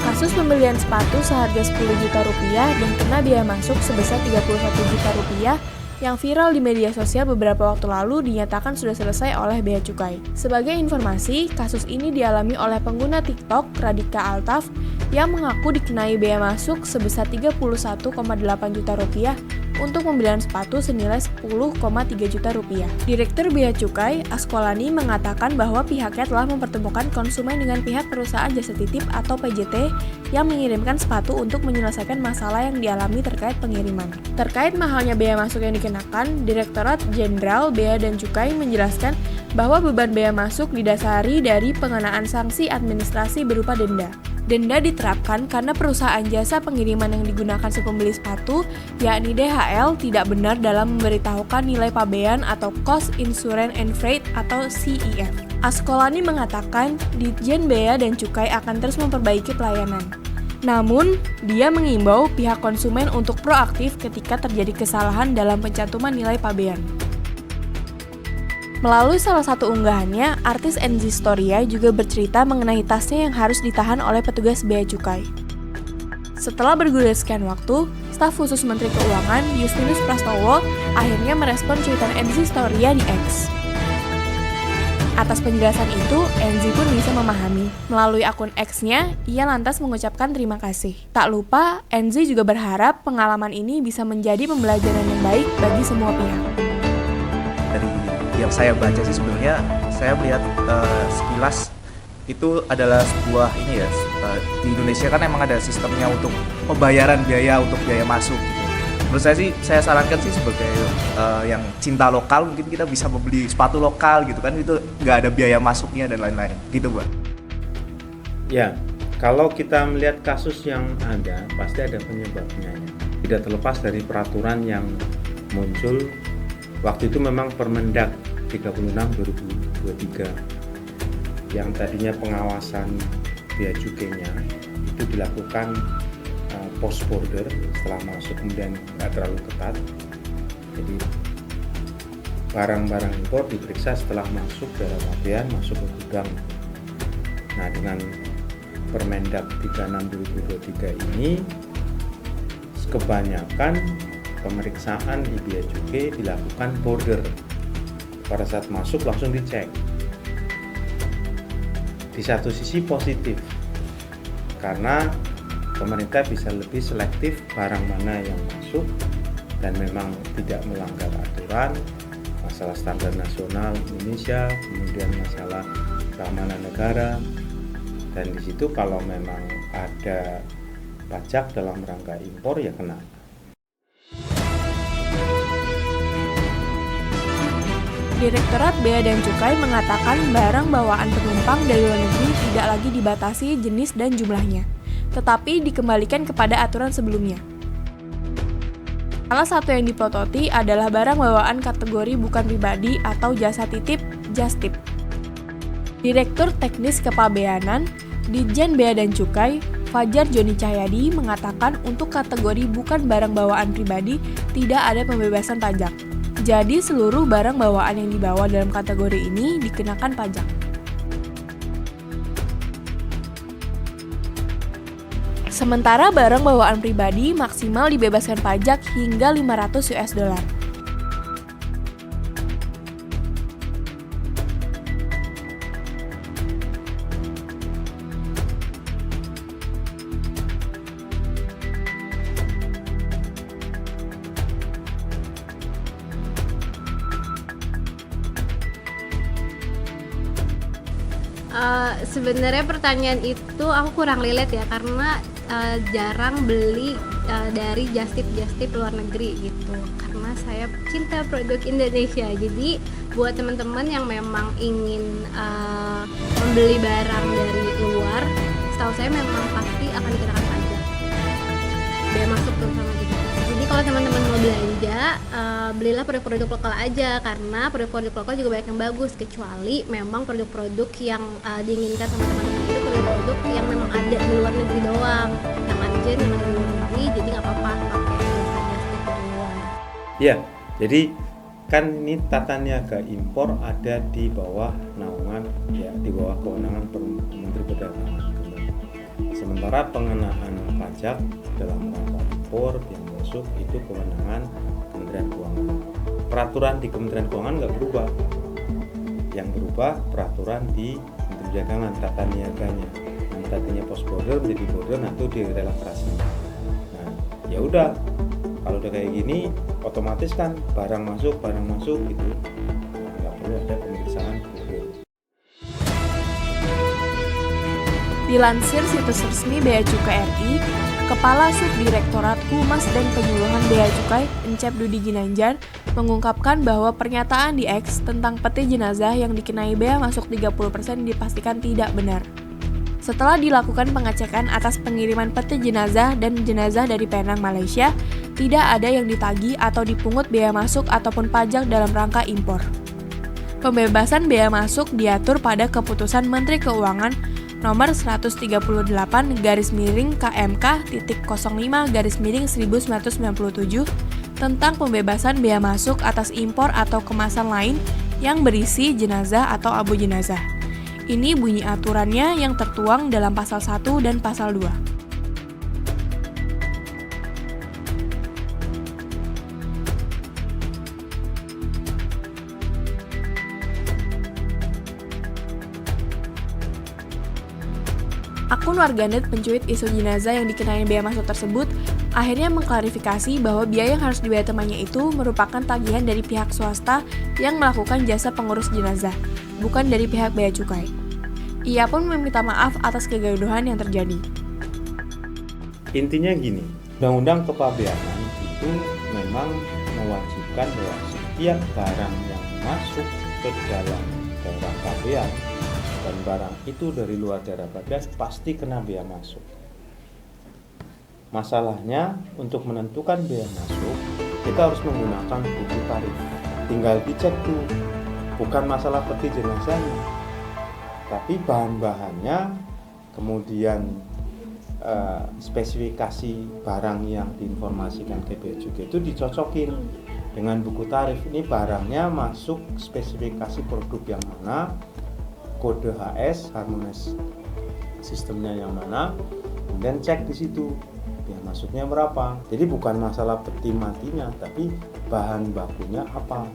Kasus pembelian sepatu seharga 10 juta rupiah dan kena biaya masuk sebesar 31 juta rupiah yang viral di media sosial beberapa waktu lalu dinyatakan sudah selesai oleh Bea Cukai. Sebagai informasi, kasus ini dialami oleh pengguna TikTok Radika Altaf yang mengaku dikenai bea masuk sebesar 31,8 juta rupiah untuk pembelian sepatu senilai 10,3 juta rupiah. Direktur Bea Cukai, Askolani, mengatakan bahwa pihaknya telah mempertemukan konsumen dengan pihak perusahaan jasa titip atau PJT yang mengirimkan sepatu untuk menyelesaikan masalah yang dialami terkait pengiriman. Terkait mahalnya bea masuk yang dikenakan, Direktorat Jenderal Bea dan Cukai menjelaskan bahwa beban bea masuk didasari dari pengenaan sanksi administrasi berupa denda. Denda diterapkan karena perusahaan jasa pengiriman yang digunakan si pembeli sepatu, yakni DHL, tidak benar dalam memberitahukan nilai pabean atau Cost Insurance and Freight atau CIF. Askolani mengatakan Ditjen Bea dan Cukai akan terus memperbaiki pelayanan. Namun, dia mengimbau pihak konsumen untuk proaktif ketika terjadi kesalahan dalam pencantuman nilai pabean. Melalui salah satu unggahannya, artis Enzy Storia juga bercerita mengenai tasnya yang harus ditahan oleh petugas Bea Cukai. Setelah bergulir sekian waktu, staf khusus Menteri Keuangan Justinus Prastowo akhirnya merespon cuitan Enzy Storia di X. Atas penjelasan itu, Enzy pun bisa memahami. Melalui akun X-nya, ia lantas mengucapkan terima kasih. Tak lupa, Enzy juga berharap pengalaman ini bisa menjadi pembelajaran yang baik bagi semua pihak. Dari yang saya baca sih sebenarnya saya melihat sekilas itu adalah sebuah di Indonesia kan emang ada sistemnya untuk pembayaran biaya untuk biaya masuk gitu. Menurut saya sih, saya sarankan sih sebagai yang cinta lokal mungkin kita bisa membeli sepatu lokal gitu kan, itu nggak ada biaya masuknya dan lain-lain gitu Bang. Ya, kalau kita melihat kasus yang ada pasti ada penyebabnya ya. Tidak terlepas dari peraturan yang muncul. Waktu itu memang Permendag 36 2023 yang tadinya pengawasan bea cukainya itu dilakukan post border setelah masuk, kemudian nggak terlalu ketat. Jadi barang-barang impor diperiksa setelah masuk dalam pabean, masuk ke gudang. Nah, dengan Permendag 36 2023 ini kebanyakan pemeriksaan di bea cukai dilakukan border. Pada saat masuk langsung dicek. Di satu sisi positif, karena pemerintah bisa lebih selektif barang mana yang masuk dan memang tidak melanggar aturan, masalah standar nasional Indonesia, kemudian masalah keamanan negara, dan di situ kalau memang ada pajak dalam rangka impor ya kena. Direktorat Bea dan Cukai mengatakan barang bawaan penumpang dari luar negeri tidak lagi dibatasi jenis dan jumlahnya, tetapi dikembalikan kepada aturan sebelumnya. Salah satu yang dipelototi adalah barang bawaan kategori bukan pribadi atau jasa titip (Jastip). Direktur Teknis Kepabeanan Ditjen Bea dan Cukai, Fajar Joni Cahyadi, mengatakan untuk kategori bukan barang bawaan pribadi tidak ada pembebasan pajak. Jadi seluruh barang bawaan yang dibawa dalam kategori ini dikenakan pajak. Sementara barang bawaan pribadi maksimal dibebaskan pajak hingga 500 US dollar. Sebenarnya pertanyaan itu aku kurang relate ya, karena jarang beli dari Jastip luar negeri gitu, karena saya cinta produk Indonesia. Jadi buat teman-teman yang memang ingin membeli barang dari luar, setahu saya memang pasti akan dikenakan pajak bea masuk terutama gitu. Jadi kalau teman-teman mau belanja, belilah produk-produk lokal aja, karena produk-produk lokal juga banyak yang bagus, kecuali memang produk-produk yang diinginkan sama teman-teman itu produk-produk yang memang ada di luar negeri doang, yang urgent yang ada di luar negeri, jadi nggak apa-apa pakai jasa Jastip dari luar. Ya, jadi kan ini tata niaga impor ada di bawah naungan ya, di bawah kewenangan Menteri Perdagangan. Sementara pengenaan pajak dalam rangka impor yang masuk itu kewenangan Kementerian Keuangan. Peraturan di Kementerian Keuangan nggak berubah. Yang berubah peraturan di Menteri Perdagangan, tata niaganya. Yang tadinya post border menjadi border, nah itu direlaksasi. Nah, ya udah, kalau udah kayak gini, otomatis kan barang masuk gitu, nggak perlu ada pemeriksaan border. Dilansir situs resmi Bea Cukai RI, Kepala Subdirektorat Humas dan Penyuluhan Bea Cukai, Encep Dudi Ginanjar, mengungkapkan bahwa pernyataan di X tentang peti jenazah yang dikenai bea masuk 30% dipastikan tidak benar. Setelah dilakukan pengecekan atas pengiriman peti jenazah dan jenazah dari Penang, Malaysia, tidak ada yang ditagih atau dipungut bea masuk ataupun pajak dalam rangka impor. Pembebasan bea masuk diatur pada Keputusan Menteri Keuangan Nomor 138/KMK.05/1997 tentang pembebasan bea masuk atas impor atau kemasan lain yang berisi jenazah atau abu jenazah. Ini bunyi aturannya yang tertuang dalam pasal 1 dan pasal 2. Akun warganet pencuit isu jenazah yang dikenai bea masuk tersebut akhirnya mengklarifikasi bahwa biaya yang harus dibayar temannya itu merupakan tagihan dari pihak swasta yang melakukan jasa pengurus jenazah, bukan dari pihak bea cukai. Ia pun meminta maaf atas kegaduhan yang terjadi. Intinya gini, Undang-Undang Kepabeanan itu memang mewajibkan bahwa setiap barang yang masuk ke dalam daerah pabean dan barang itu dari luar daerah pabean pasti kena bea masuk. Masalahnya untuk menentukan bea masuk kita harus menggunakan buku tarif. Tinggal dicek tuh, bukan masalah peti jenazahnya, tapi bahan-bahannya, kemudian spesifikasi barang yang diinformasikan ke bea cukai itu dicocokin dengan buku tarif. Ini barangnya masuk spesifikasi produk yang mana, kode HS, harmonis sistemnya yang mana, dan cek di situ ya masuknya berapa. Jadi bukan masalah peti matinya, tapi bahan bakunya apa.